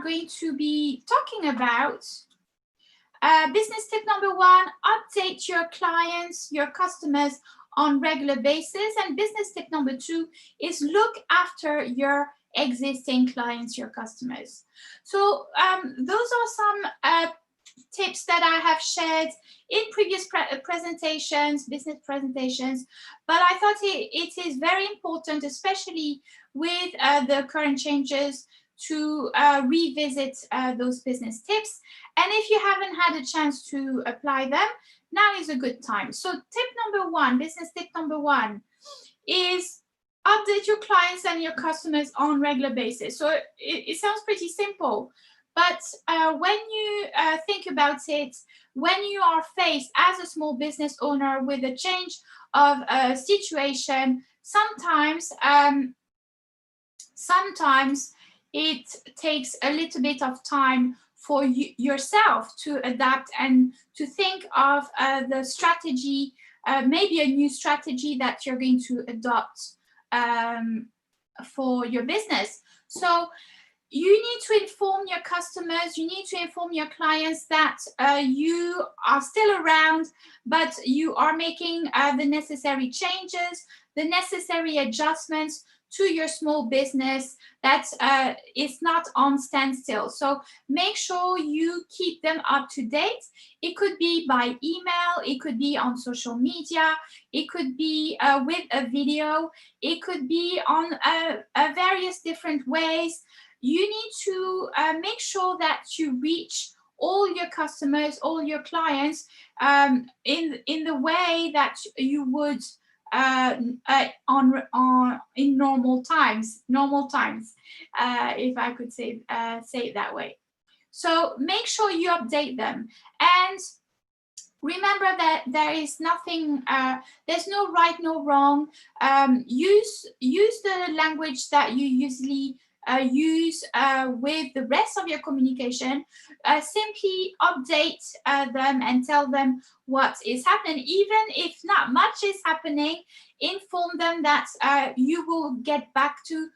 going to be talking about business tip number 1, update your clients, your customers on regular basis. And business tip number 2 is look after your existing clients, your customers. So those are some tips that I have shared in previous presentations, business presentations, but I thought it is very important, especially with the current changes, to revisit those business tips. And if you haven't had a chance to apply them, now is a good time. So tip number 1, business tip number 1 is update your clients and your customers on regular basis. So it sounds pretty simple, but when you think about it, when you are faced as a small business owner with a change of situation, sometimes it takes a little bit of time for yourself to adapt and to think of the strategy, maybe a new strategy that you're going to adopt for your business. So you need to inform your customers, you need to inform your clients that you are still around, but you are making the necessary changes, the necessary adjustments to your small business, that is not on standstill. So make sure you keep them up to date. It could be by email, it could be on social media, it could be with a video, it could be on various different ways. You need to make sure that you reach all your customers, all your clients in the way that you would in normal times, if I could say it that way. So make sure you update them, and remember that there is nothing, there's no right, no wrong. Use the language that you usually use with the rest of your communication. Simply update them and tell them what is happening. Even if not much is happening, inform them that you will get back to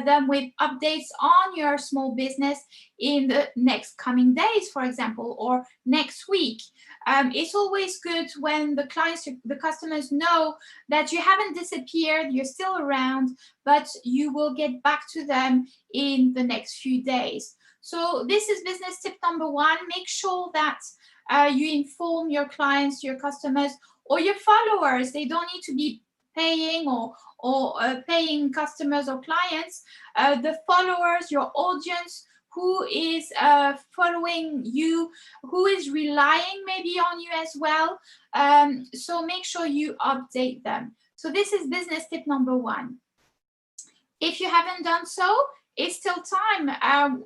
them with updates on your small business in the next coming days, for example, or next week. It's always good when the clients, the customers know that you haven't disappeared, you're still around, but you will get back to them in the next few days. So this is business tip number 1. Make sure that you inform your clients, your customers, or your followers. They don't need to be paying or paying customers or clients. The followers, your audience, who is following you, who is relying maybe on you as well. So make sure you update them. So this is business tip number 1. If you haven't done so, it's still time.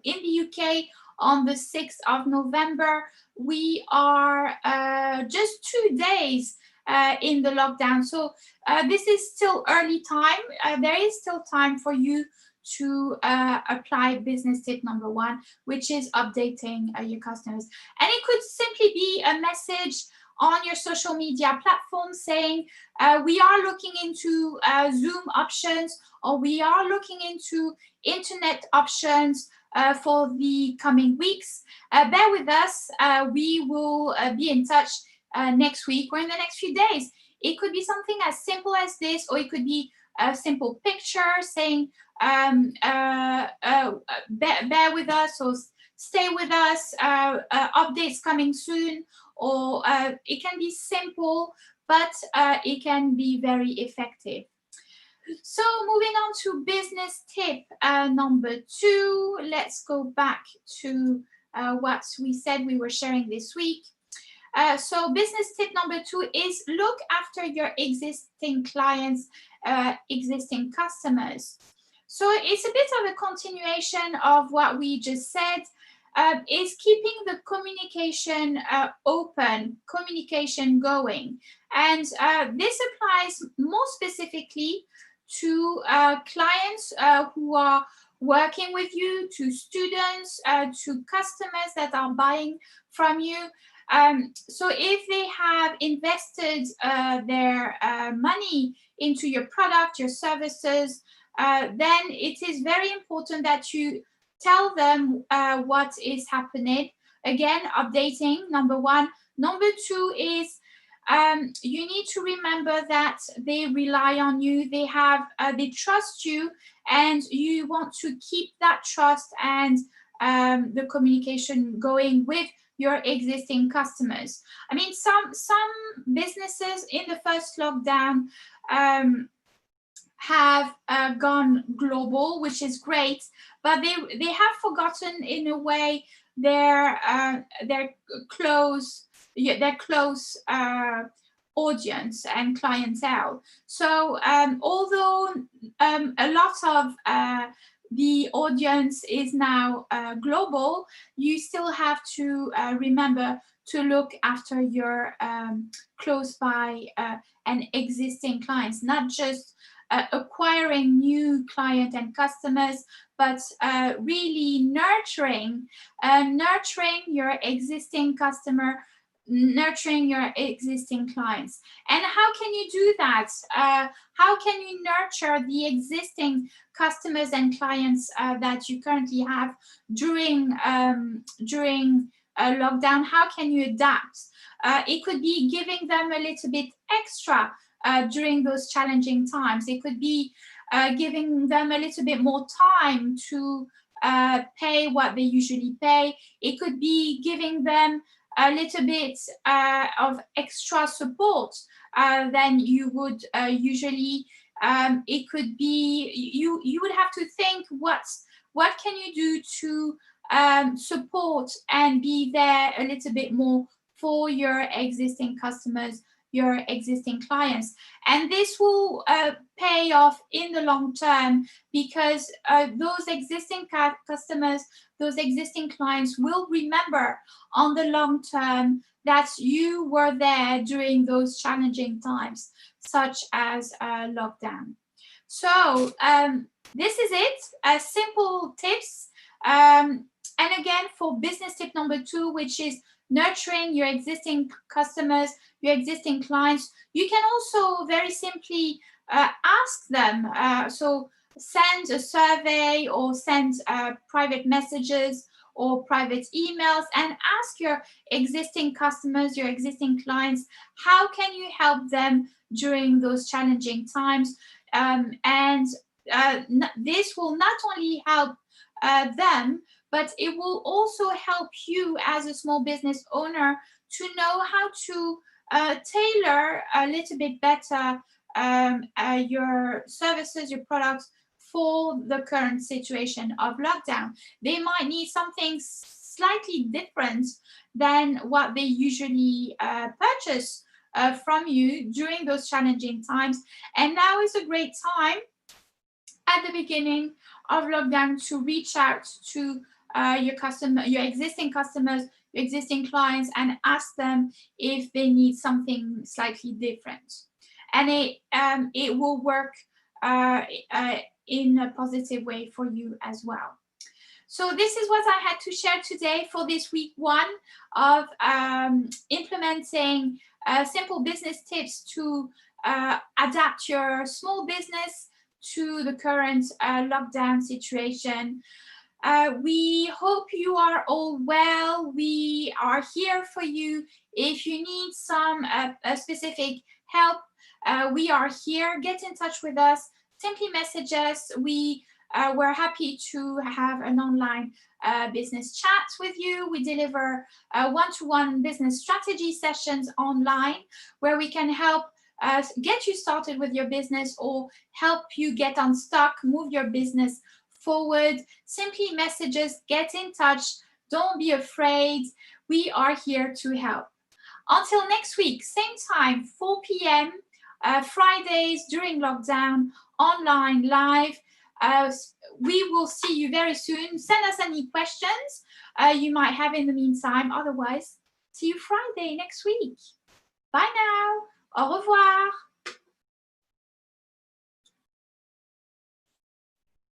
In the UK, on the 6th of November, we are just 2 days in the lockdown. So this is still early time. There is still time for you to apply business tip number 1, which is updating your customers. And it could simply be a message on your social media platform saying, we are looking into Zoom options, or we are looking into internet options for the coming weeks. Bear with us. We will be in touch next week or in the next few days. It could be something as simple as this, or it could be a simple picture saying, bear with us, or stay with us, updates coming soon. Or it can be simple, but it can be very effective. So moving on to business tip number 2, let's go back to what we said we were sharing this week. So business tip number 2 is look after your existing clients, existing customers. So it's a bit of a continuation of what we just said. Is keeping the communication open, communication going. And this applies more specifically to clients who are working with you, to students, to customers that are buying from you. So if they have invested their money into your product, your services, then it is very important that you tell them what is happening. Again, updating, number one. Number two is you need to remember that they rely on you, they trust you, and you want to keep that trust and the communication going with your existing customers. I mean, some businesses in the first lockdown have gone global, which is great, but they have forgotten in a way their close audience and clientele. So although a lot of the audience is now global, you still have to remember to look after your close by and existing clients, not just acquiring new client and customers, but really nurturing your existing customer, nurturing your existing clients. And how can you do that? How can you nurture the existing customers and clients that you currently have during lockdown? How can you adapt? It could be giving them a little bit extra during those challenging times. It could be giving them a little bit more time to pay what they usually pay. It could be giving them a little bit of extra support than you would usually. It could be you would have to think what can you do to support and be there a little bit more for your existing customers, your existing clients. And this will pay off in the long term, because those existing customers, those existing clients will remember on the long term that you were there during those challenging times, such as lockdown. So this is it, simple tips. And again, for business tip number 2, which is nurturing your existing customers, your existing clients, you can also very simply ask them. So send a survey or send private messages or private emails and ask your existing customers, your existing clients, how can you help them during those challenging times? And this will not only help them, but it will also help you as a small business owner to know how to tailor a little bit better your services, your products for the current situation of lockdown. They might need something slightly different than what they usually purchase from you during those challenging times. And now is a great time at the beginning of lockdown to reach out to your existing customers, your existing clients, and ask them if they need something slightly different. And it will work in a positive way for you as well. So this is what I had to share today for this week 1 of implementing simple business tips to adapt your small business to the current lockdown situation. We hope you are all well. We are here for you. If you need some specific help, we are here. Get in touch with us. Simply message us. We're happy to have an online business chat with you. We deliver one-to-one business strategy sessions online where we can help get you started with your business or help you get unstuck, move your business forward. Simply message us, get in touch. Don't be afraid. We are here to help. Until next week, same time, 4 p.m., Fridays during lockdown, online, live. We will see you very soon. Send us any questions you might have in the meantime. Otherwise, see you Friday next week. Bye now. Au revoir.